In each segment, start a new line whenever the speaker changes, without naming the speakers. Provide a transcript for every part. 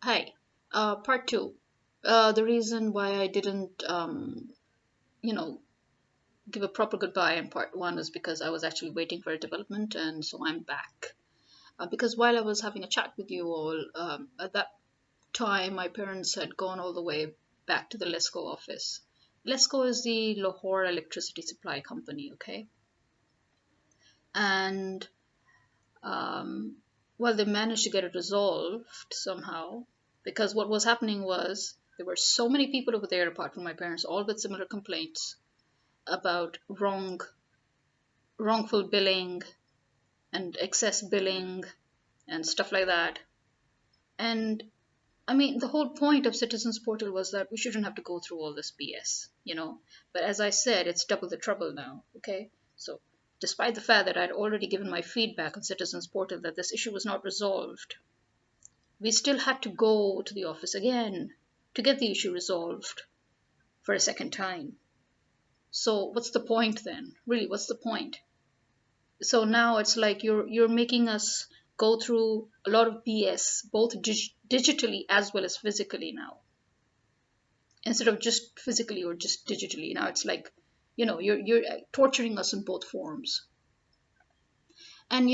Hi. Part two. The reason why I didn't, you know, give a proper goodbye in part one is because I was actually waiting for a development, and so I'm back. Because while I was having a chat with you all, at that time my parents had gone all the way back to the LESCO office. LESCO is the Lahore electricity supply company, okay? And um, well, they managed to get it resolved somehow because what was happening was there were so many people over there, apart from my parents, all with similar complaints about wrongful billing and excess billing and stuff like that. And I mean, the whole point of Citizens Portal was that we shouldn't have to go through all this BS. But as I said, it's double the trouble now, okay? So, despite the fact that I'd already given my feedback on Citizens Portal that this issue was not resolved, we still had to go to the office again to get the issue resolved for a second time. So, what's the point then? Really, what's the point? So now it's like you're making us go through a lot of BS, both digitally as well as physically now, instead of just physically or just digitally. Now it's like, you're torturing us in both forms. And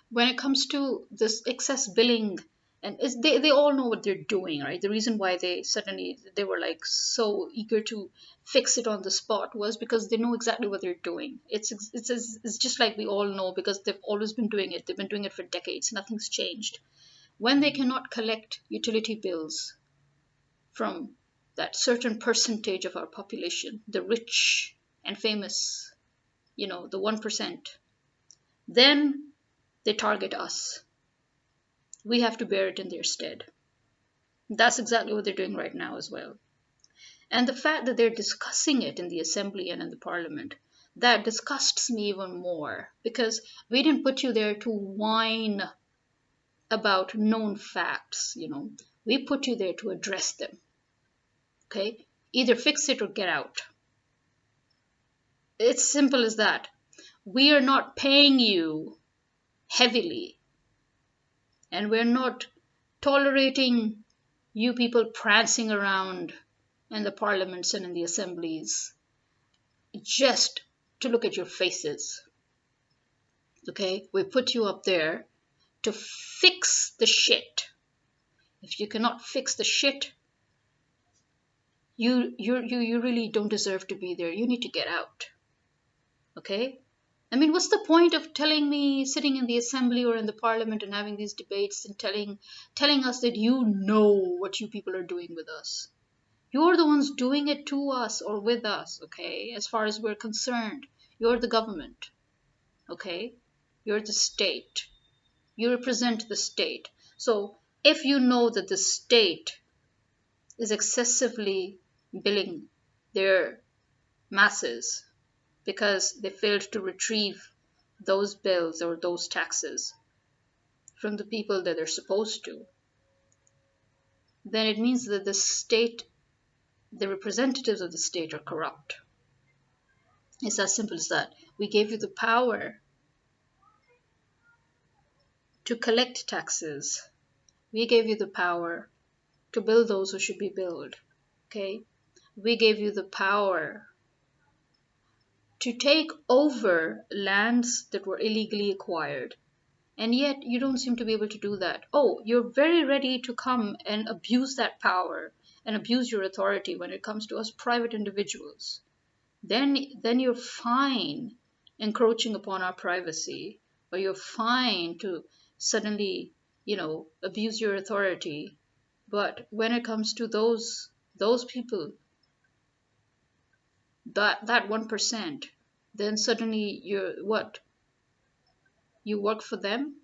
when it comes to this excess billing, and they all know what they're doing, right? The reason why they were like so eager to fix it on the spot was because they know exactly what they're doing. It's just like we all know, because they've always been doing it. They've been doing it for decades. Nothing's changed. When they cannot collect utility bills from that certain percentage of our population, the rich and famous, the 1%, then they target us. We have to bear it in their stead. That's exactly what they're doing right now as well. And the fact that they're discussing it in the assembly and in the parliament, that disgusts me even more, because we didn't put you there to whine about known facts. We put you there to address them. Okay? Either fix it or get out. It's simple as that. We are not paying you heavily, and we're not tolerating you people prancing around in the parliaments and in the assemblies just to look at your faces. Okay? We put you up there to fix the shit. If you cannot fix the shit, you really don't deserve to be there. You need to get out. Okay? I mean, what's the point of telling me, sitting in the assembly or in the parliament and having these debates and telling us that you know what you people are doing with us? You're the ones doing it to us or with us, okay? As far as we're concerned, you're the government, okay? You're the state. You represent the state. So if you know that the state is excessively billing their masses because they failed to retrieve those bills or those taxes from the people that they're supposed to, then it means that the state, the representatives of the state, are corrupt. It's as simple as that. We gave you the power to collect taxes. We gave you the power to bill those who should be billed. Okay? We gave you the power to take over lands that were illegally acquired. And yet you don't seem to be able to do that. Oh, you're very ready to come and abuse that power and abuse your authority when it comes to us private individuals. Then you're fine encroaching upon our privacy, or you're fine to suddenly, abuse your authority. But when it comes to those people, that 1%, then suddenly you're what? You work for them?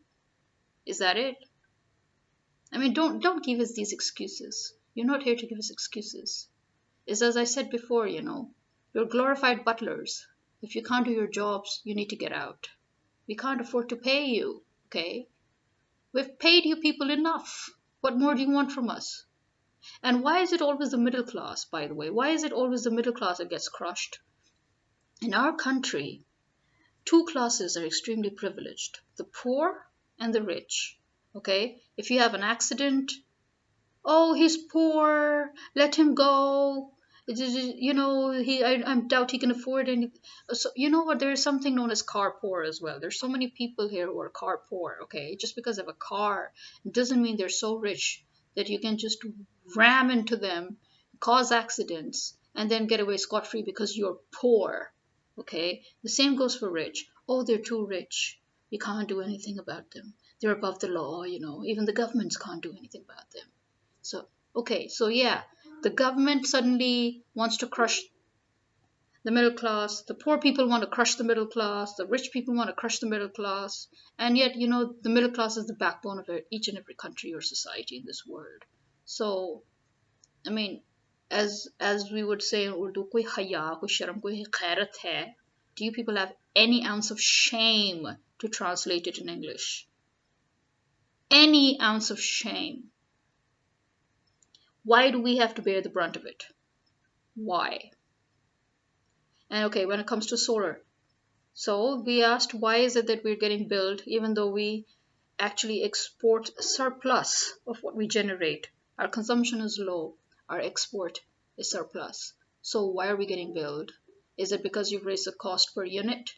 Is that it? I mean, don't give us these excuses. You're not here to give us excuses. It's as I said before, you're glorified butlers. If you can't do your jobs, you need to get out. We can't afford to pay you, okay? We've paid you people enough. What more do you want from us? And why is it always the middle class, by the way? Why is it always the middle class that gets crushed? In our country, two classes are extremely privileged: the poor and the rich. Okay? If you have an accident, oh, he's poor, let him go. I doubt he can afford any. So you know what? There is something known as car poor as well. There's so many people here who are car poor. Okay, just because they have a car doesn't mean they're so rich that you can just ram into them, cause accidents, and then get away scot free because you're poor. Okay, the same goes for rich. Oh, they're too rich. You can't do anything about them. They're above the law. Even the governments can't do anything about them. So, okay, so yeah, the government suddenly wants to crush the middle class. The poor people want to crush the middle class. The rich people want to crush the middle class. And yet, the middle class is the backbone of each and every country or society in this world. So, I mean, as we would say in Urdu, koi haya, koi sharam, koi khairat hai. Do you people have any ounce of shame to translate it in English? Any ounce of shame? Why do we have to bear the brunt of it? Why? And okay, when it comes to solar, so we asked why is it that we're getting billed even though we actually export a surplus of what we generate? Our consumption is low, our export is surplus. So why are we getting billed? Is it because you've raised the cost per unit?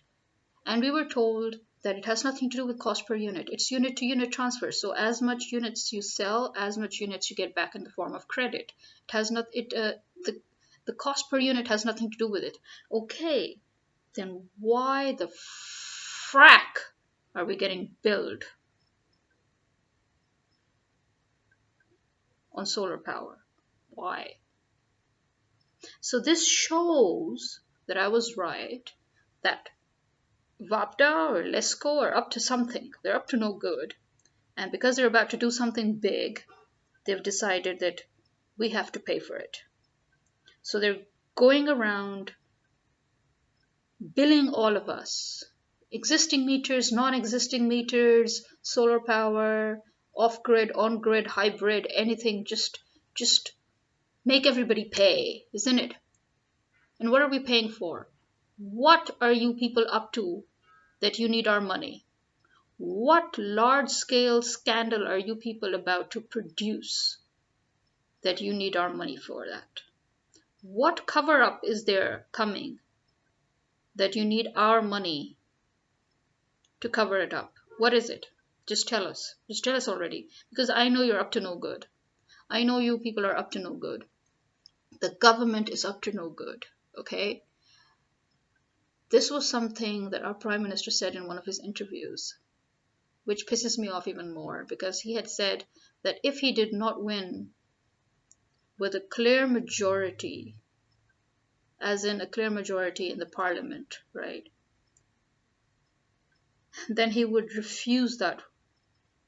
And we were told that it has nothing to do with cost per unit. It's unit to unit transfer. So as much units you sell, as much units you get back in the form of credit. It has not the cost per unit has nothing to do with it. Okay, then why the frack are we getting billed on solar power? Why? So this shows that I was right, that WAPDA or LESCO are up to something. They're up to no good. And because they're about to do something big, they've decided that we have to pay for it. So they're going around billing all of us. Existing meters, non-existing meters, solar power, off-grid, on-grid, hybrid, anything, just make everybody pay, isn't it? And what are we paying for? What are you people up to that you need our money? What large-scale scandal are you people about to produce that you need our money for that? What cover-up is there coming that you need our money to cover it up? What is it? Just tell us. Just tell us already. Because I know you're up to no good. I know you people are up to no good. The government is up to no good. Okay? This was something that our Prime Minister said in one of his interviews, which pisses me off even more, because he had said that if he did not win with a clear majority, as in a clear majority in the parliament, right, then he would refuse that.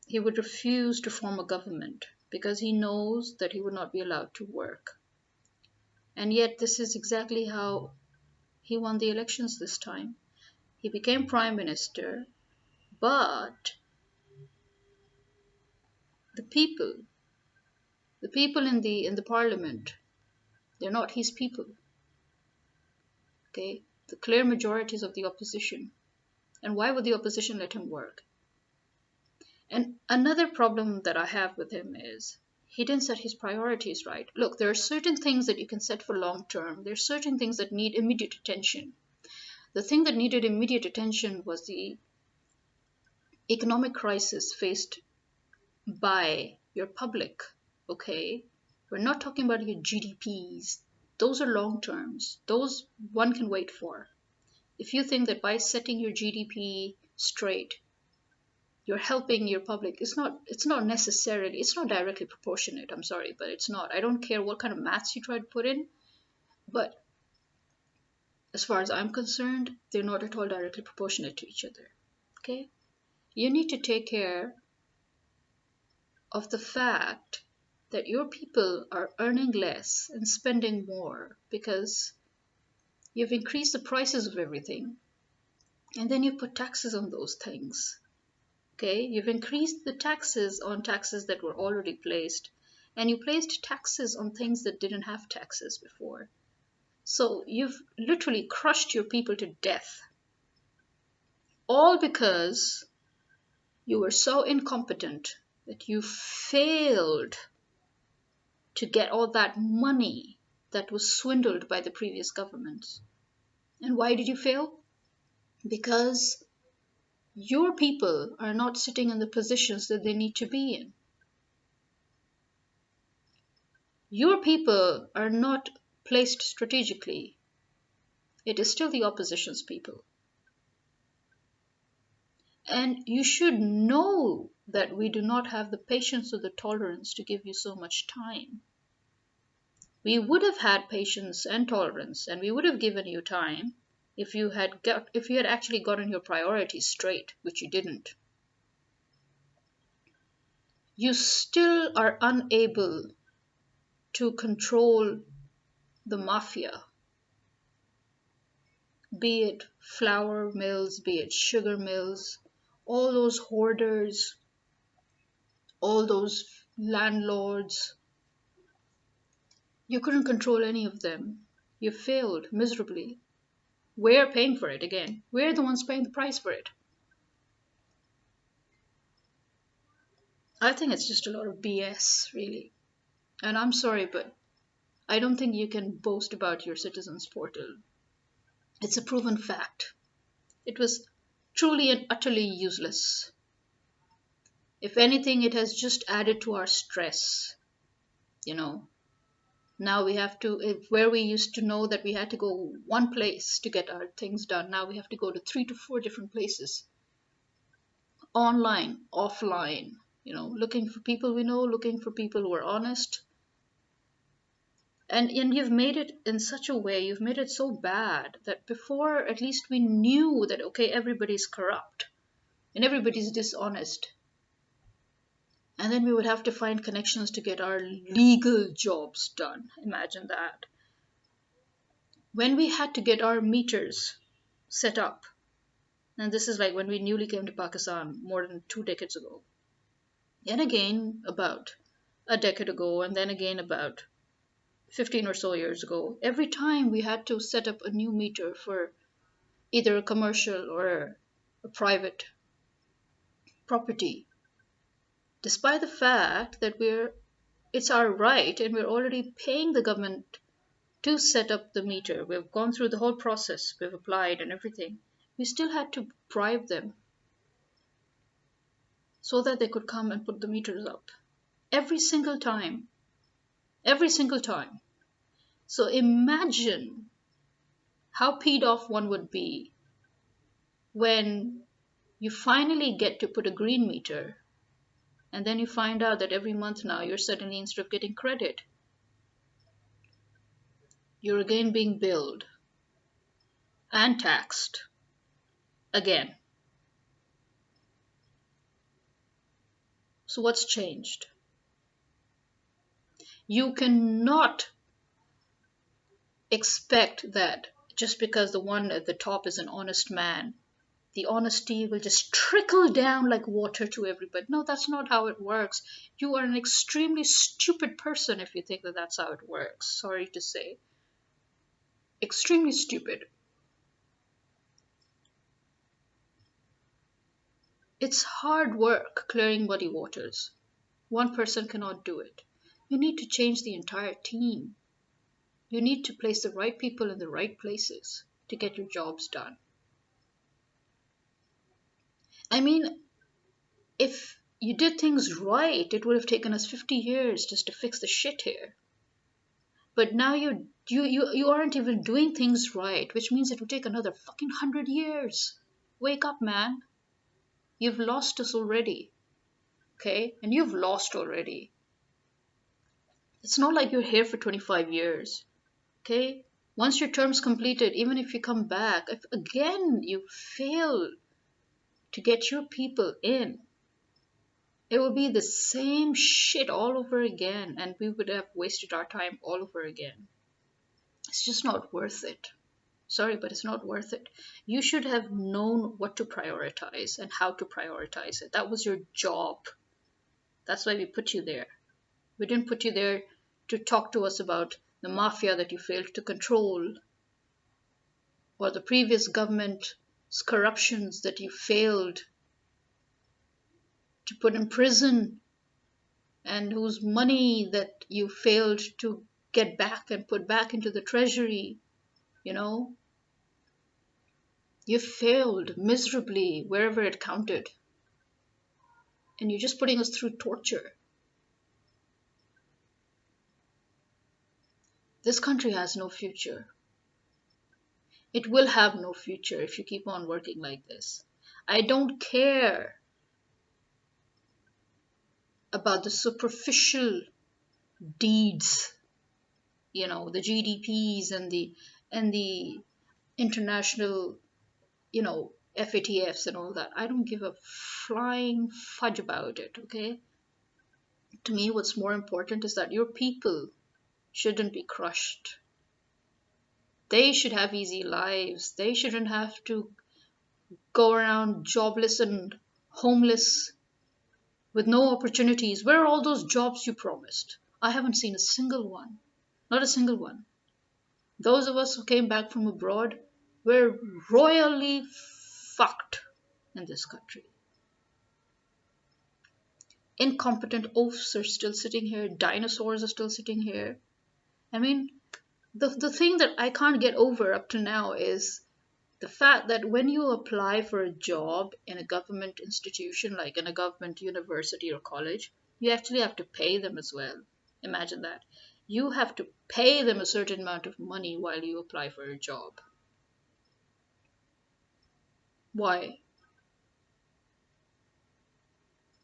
He would refuse to form a government because he knows that he would not be allowed to work. And yet this is exactly how he won the elections this time. He became prime minister, but the people in the parliament, they're not his people. Okay? The clear majorities of the opposition. And why would the opposition let him work? And another problem that I have with him is he didn't set his priorities right. Look, there are certain things that you can set for long term. There are certain things that need immediate attention. The thing that needed immediate attention was the economic crisis faced by your public. Okay? We're not talking about your GDPs. Those are long terms. Those one can wait for. If you think that by setting your GDP straight, you're helping your public, it's not necessarily, it's not directly proportionate. I'm sorry, but it's not. I don't care what kind of maths you try to put in, but as far as I'm concerned, they're not at all directly proportionate to each other. Okay? You need to take care of the fact that your people are earning less and spending more because you've increased the prices of everything, and then you put taxes on those things. Okay, you've increased the taxes on taxes that were already placed, and you placed taxes on things that didn't have taxes before. So you've literally crushed your people to death, all because you were so incompetent that you failed to get all that money that was swindled by the previous governments. And why did you fail? Because your people are not sitting in the positions that they need to be in. Your people are not placed strategically. It is still the opposition's people. And you should know that we do not have the patience or the tolerance to give you so much time. We would have had patience and tolerance, and we would have given you time if you had actually gotten your priorities straight, which you didn't. You still are unable to control the mafia, be it flour mills, be it sugar mills, all those hoarders, all those landlords. You couldn't control any of them. You failed miserably. We're paying for it again. We're the ones paying the price for it. I think it's just a lot of BS, really. And I'm sorry, but I don't think you can boast about your citizens portal. It's a proven fact. It was truly and utterly useless. If anything, it has just added to our stress. You know, now we have to, where we used to know that we had to go one place to get our things done, now we have to go to 3 to 4 different places. Online, offline, looking for people we know, looking for people who are honest. And you've made it in such a way, you've made it so bad that before at least we knew that, okay, everybody's corrupt and everybody's dishonest. And then we would have to find connections to get our legal jobs done. Imagine that. When we had to get our meters set up, and this is like when we newly came to Pakistan more than 2 decades ago, and again about a decade ago, and then again about 15 or so years ago, every time we had to set up a new meter for either a commercial or a private property, despite the fact that it's our right and we're already paying the government to set up the meter. We've gone through the whole process, we've applied and everything. We still had to bribe them so that they could come and put the meters up. Every single time. Every single time. So imagine how peed off one would be when you finally get to put a green meter and then you find out that every month now you're suddenly, instead of getting credit, you're again being billed and taxed again. So what's changed? You cannot expect that just because the one at the top is an honest man, the honesty will just trickle down like water to everybody. No, that's not how it works. You are an extremely stupid person if you think that that's how it works. Sorry to say. Extremely stupid. It's hard work clearing muddy waters. One person cannot do it. You need to change the entire team. You need to place the right people in the right places to get your jobs done. I mean, if you did things right, it would have taken us 50 years just to fix the shit here. But now you aren't even doing things right, which means it will take another fucking 100 years. Wake up, man. You've lost us already. Okay? And you've lost already. It's not like you're here for 25 years. Okay? Once your term's completed, even if you come back, if again you fail to get your people in, it will be the same shit all over again, and we would have wasted our time all over again. It's just not worth it. Sorry, but it's not worth it. You should have known what to prioritize and how to prioritize it. That was your job. That's why we put you there. We didn't put you there to talk to us about the mafia that you failed to control, or the previous government's corruptions that you failed to put in prison. and whose money that you failed to get back and put back into the treasury, you know, you failed miserably wherever it counted, and you're just putting us through torture. This country has no future. It will have no future if you keep on working like this. I don't care about the superficial deeds, you know, the GDPs and the international, you know, FATFs and all that. I don't give a flying fudge about it, okay? To me, what's more important is that your people shouldn't be crushed. They should have easy lives. They shouldn't have to go around jobless and homeless with no opportunities. Where are all those jobs you promised? I haven't seen a single one. Not a single one. Those of us who came back from abroad were royally fucked in this country. Incompetent oafs are still sitting here, dinosaurs are still sitting here. I mean, the thing that I can't get over up to now is the fact that when you apply for a job in a government institution, like in a government university or college, you actually have to pay them as well. Imagine that. You have to pay them a certain amount of money while you apply for a job. Why?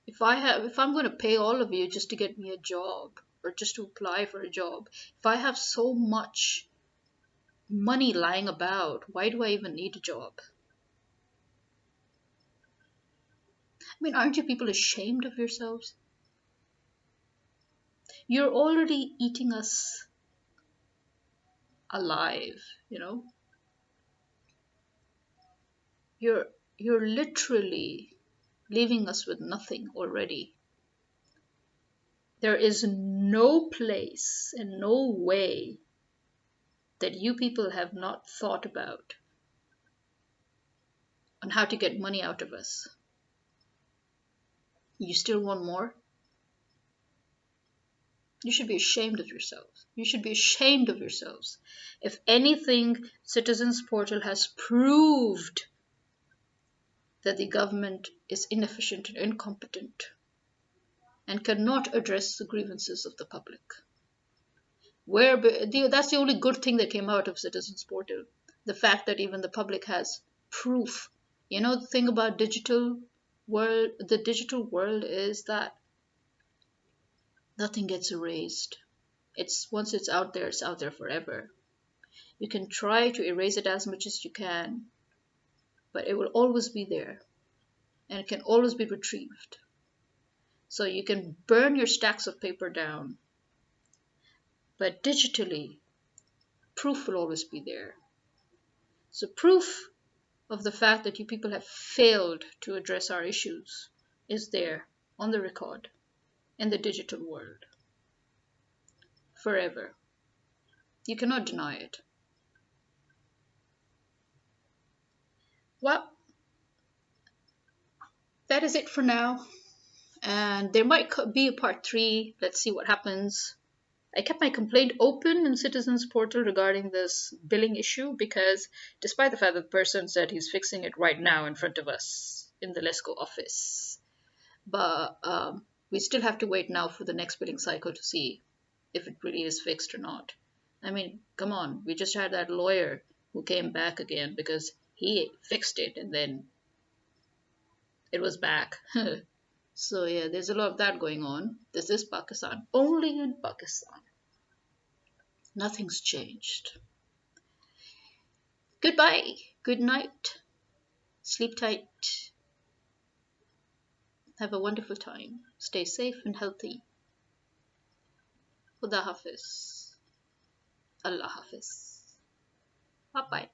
If I'm going to pay all of you just to get me a job or just to apply for a job, if I have so much money lying about, why do I even need a job? I mean, aren't you people ashamed of yourselves? You're already eating us alive, you know? You're you're literally leaving us with nothing already. There is no place and no way that you people have not thought about on how to get money out of us. You still want more? You should be ashamed of yourselves. You should be ashamed of yourselves. If anything, Citizens Portal has proved that the government is inefficient and incompetent and cannot address the grievances of the public. That's the only good thing that came out of Citizens Portal. The fact that even the public has proof. You know, the thing about the digital world is that nothing gets erased. Once it's out there forever. You can try to erase it as much as you can, but it will always be there, and it can always be retrieved. So you can burn your stacks of paper down, but digitally, proof will always be there. So proof of the fact that you people have failed to address our issues is there on the record in the digital world forever. You cannot deny it. Well, that is it for now. And there might be a part 3. Let's see what happens. I kept my complaint open in Citizens Portal regarding this billing issue because despite the fact that the person said he's fixing it right now in front of us in the LESCO office, but we still have to wait now for the next billing cycle to see if it really is fixed or not. I mean, come on, we just had that lawyer who came back again because he fixed it and then it was back. So yeah, there's a lot of that going on. This is Pakistan, only in Pakistan. Nothing's changed. Goodbye, good night, sleep tight, have a wonderful time, stay safe and healthy. Khuda Hafiz, Allah Hafiz, bye bye.